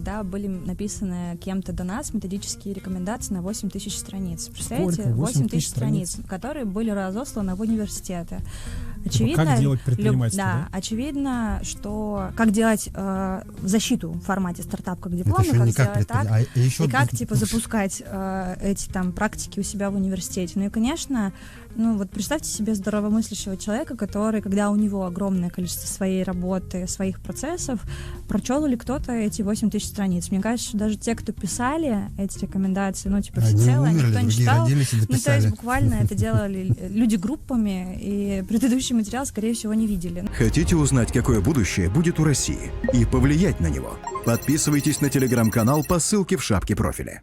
Да, были написаны кем-то до нас методические рекомендации на 8 тысяч страниц. Представляете? Сколько? 8 тысяч страниц, которые были разосланы в университеты. Очевидно, как делать предпринимательство, да, очевидно, что как делать защиту в формате стартап как диплом, Это еще как не как сделать так, еще и как типа запускать эти там практики у себя в университете. Ну и, конечно, ну вот представьте себе здравомыслящего человека, который, когда у него огромное количество своей работы, своих процессов, прочел ли кто-то эти 8 тысяч страниц. Мне кажется, что даже те, кто писали эти рекомендации, ну типа всецело, никто не читал. Ну то есть буквально это делали люди группами, и предыдущий материал, скорее всего, не видели. Хотите узнать, какое будущее будет у России и повлиять на него? Подписывайтесь на телеграм-канал по ссылке в шапке профиля.